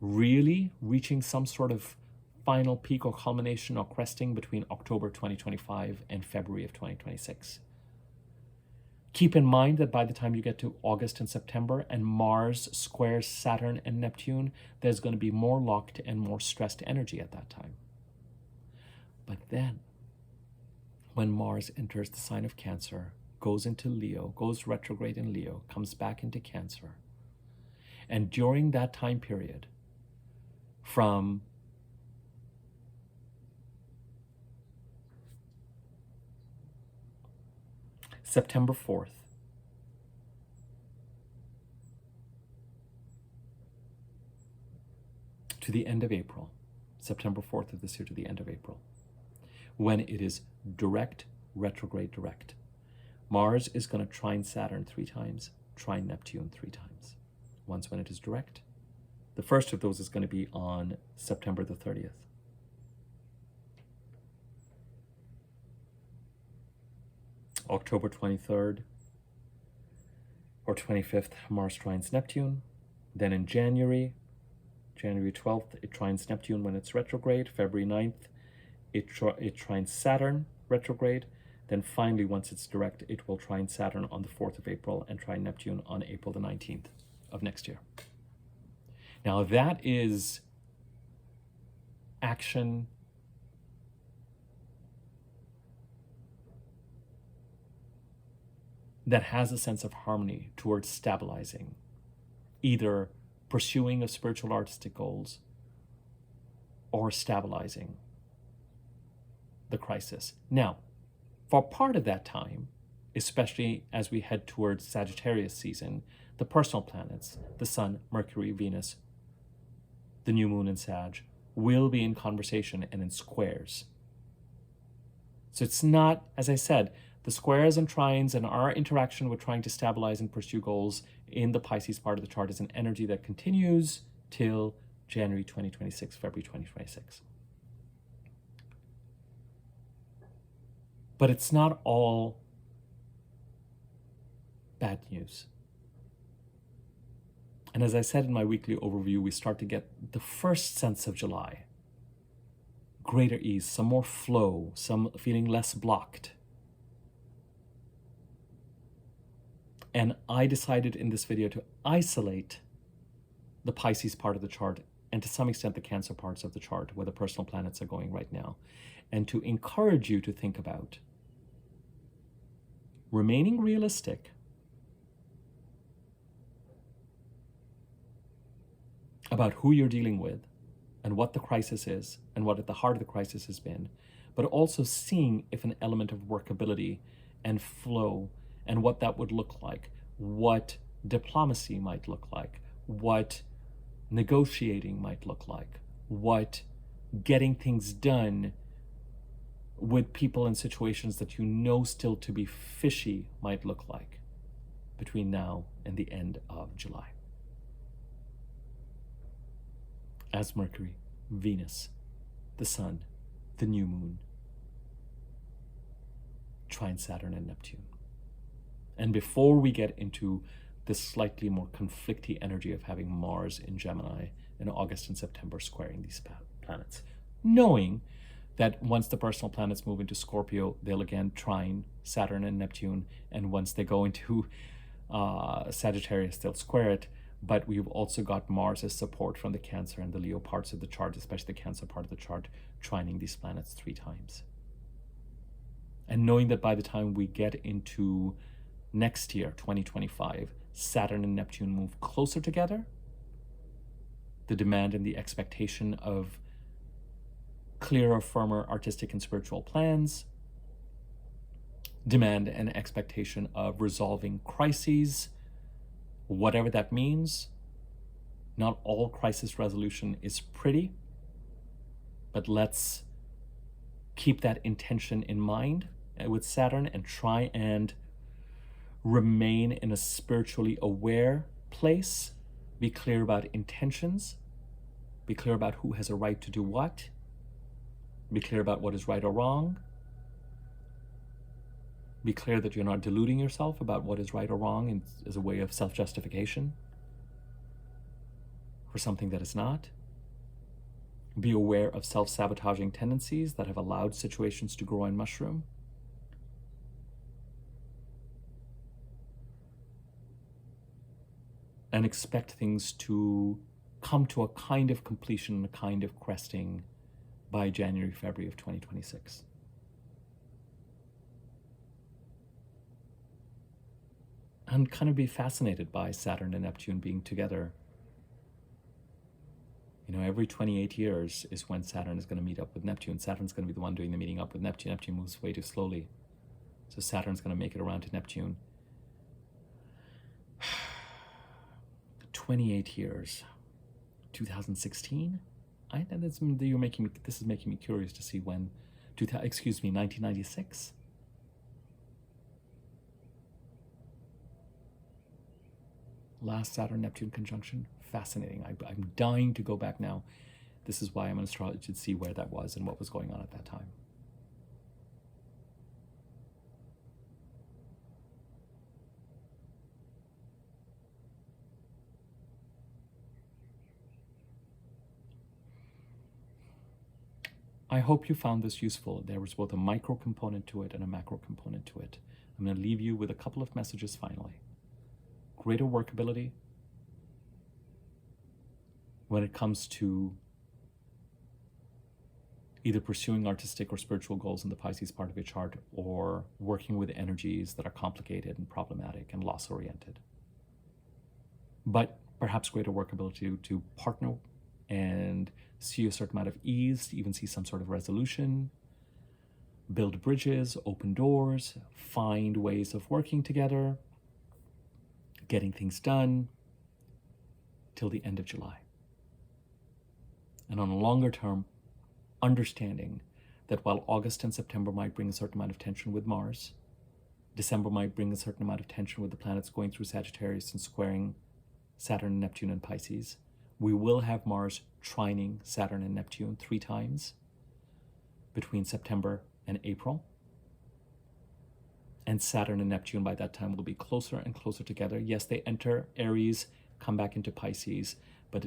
really reaching some sort of final peak or culmination or cresting between October 2025 and February of 2026. Keep in mind that by the time you get to August and September and Mars squares Saturn and Neptune, there's going to be more locked and more stressed energy at that time. But then, when Mars enters the sign of Cancer, goes into Leo, goes retrograde in Leo, comes back into Cancer, and during that time period, from September 4th to the end of April, September 4th of this year to the end of April, when it is direct, retrograde direct, Mars is going to trine Saturn 3 times, trine Neptune 3 times. Once when it is direct. The first of those is going to be on September the 30th. October 23rd or 25th, Mars trines Neptune. Then in January 12th, it trines Neptune when it's retrograde. February 9th, it trines Saturn retrograde. Then finally, once it's direct, it will trine Saturn on the 4th of April and trine Neptune on April the 19th of next year. Now that is action that has a sense of harmony towards stabilizing, either pursuing of spiritual artistic goals or stabilizing the crisis. Now, for part of that time, especially as we head towards Sagittarius season, the personal planets, the Sun, Mercury, Venus, the new moon in Sag, will be in conversation and in squares. So it's not, as I said, the squares and trines and our interaction with trying to stabilize and pursue goals in the Pisces part of the chart is an energy that continues till January 2026, February 2026. But it's not all bad news. And as I said in my weekly overview, we start to get the first sense of July greater ease, some more flow, some feeling less blocked. And I decided in this video to isolate the Pisces part of the chart and to some extent the Cancer parts of the chart where the personal planets are going right now, and to encourage you to think about remaining realistic about who you're dealing with and what the crisis is and what at the heart of the crisis has been, but also seeing if an element of workability and flow and what that would look like, what diplomacy might look like, what negotiating might look like, what getting things done with people in situations that you know still to be fishy might look like between now and the end of July. As Mercury, Venus, the Sun, the new moon, trine Saturn and Neptune. And before we get into this slightly more conflicty energy of having Mars in Gemini in August and September squaring these planets, knowing that once the personal planets move into Scorpio, they'll again trine Saturn and Neptune, and once they go into Sagittarius, they'll square it. But we've also got Mars' support from the Cancer and the Leo parts of the chart, especially the Cancer part of the chart, trining these planets 3 times. And knowing that by the time we get into next year, 2025, Saturn and Neptune move closer together, the demand and the expectation of clearer, firmer artistic and spiritual plans, demand and expectation of resolving crises, whatever that means. Not all crisis resolution is pretty, but let's keep that intention in mind with Saturn and try and remain in a spiritually aware place. Be clear about intentions. Be clear about who has a right to do what. Be clear about what is right or wrong. Be clear that you're not deluding yourself about what is right or wrong as a way of self-justification for something that is not. Be aware of self-sabotaging tendencies that have allowed situations to grow and mushroom. And expect things to come to a kind of completion, a kind of cresting by January, February of 2026. And kind of be fascinated by Saturn and Neptune being together. You know, every 28 years is when Saturn is going to meet up with Neptune. Saturn's going to be the one doing the meeting up with Neptune. Neptune moves way too slowly. So Saturn's going to make it around to Neptune. 28 years. 2016? This is making me curious to see when. 1996? Last Saturn-Neptune conjunction. Fascinating. I'm dying to go back now. This is why I'm an astrologer, to see where that was and what was going on at that time. I hope you found this useful. There was both a micro component to it and a macro component to it. I'm going to leave you with a couple of messages finally. Greater workability when it comes to either pursuing artistic or spiritual goals in the Pisces part of your chart, or working with energies that are complicated and problematic and loss-oriented. But perhaps greater workability to partner and see a certain amount of ease, even see some sort of resolution, build bridges, open doors, find ways of working together, getting things done till the end of July. And on a longer term, understanding that while August and September might bring a certain amount of tension with Mars, December might bring a certain amount of tension with the planets going through Sagittarius and squaring Saturn, Neptune, and Pisces, we will have Mars trining Saturn and Neptune 3 times between September and April. And Saturn and Neptune by that time will be closer and closer together. Yes, they enter Aries, come back into Pisces, but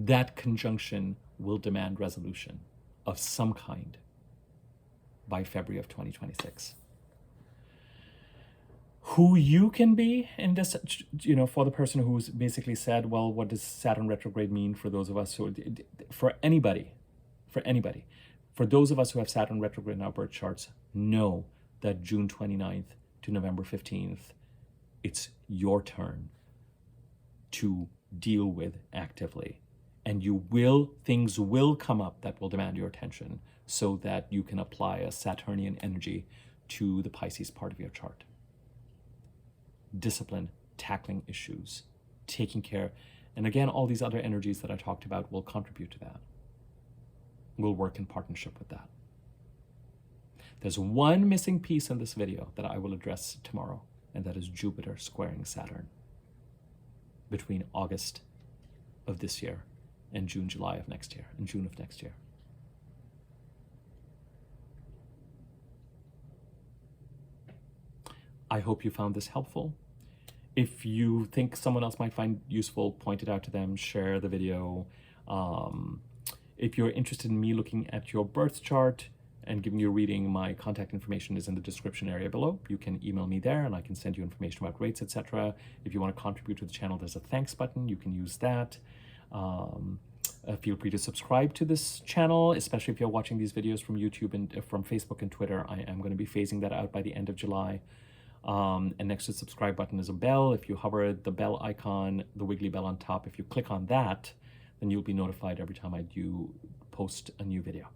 that conjunction will demand resolution of some kind by February of 2026. Who you can be in this, for the person who's basically said, well, what does Saturn retrograde mean for those of us who, for anybody, for those of us who have Saturn retrograde in our birth charts, know that June 29th to November 15th, it's your turn to deal with actively. And things will come up that will demand your attention so that you can apply a Saturnian energy to the Pisces part of your chart. Discipline, tackling issues, taking care. And again, all these other energies that I talked about will contribute to that. We'll work in partnership with that. There's one missing piece in this video that I will address tomorrow, and that is Jupiter squaring Saturn between August of this year and June of next year. I hope you found this helpful. If you think someone else might find useful, point it out to them, share the video. If you're interested in me looking at your birth chart and giving you a reading, my contact information is in the description area below. You can email me there and I can send you information about rates, etc. If you want to contribute to the channel, there's a thanks button. You can use that. Feel free to subscribe to this channel, especially if you're watching these videos from YouTube and from Facebook and Twitter. I am going to be phasing that out by the end of July. And next to the subscribe button is a bell. If you hover the bell icon, the wiggly bell on top, if you click on that, then you'll be notified every time I do post a new video.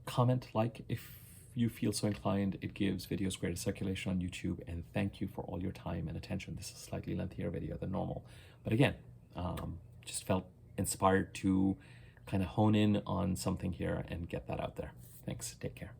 Comment, like if you feel so inclined. It gives videos greater circulation on YouTube, and thank you for all your time and attention. This is a slightly lengthier video than normal, but again, just felt inspired to kind of hone in on something here and get that out there. Thanks. Take care.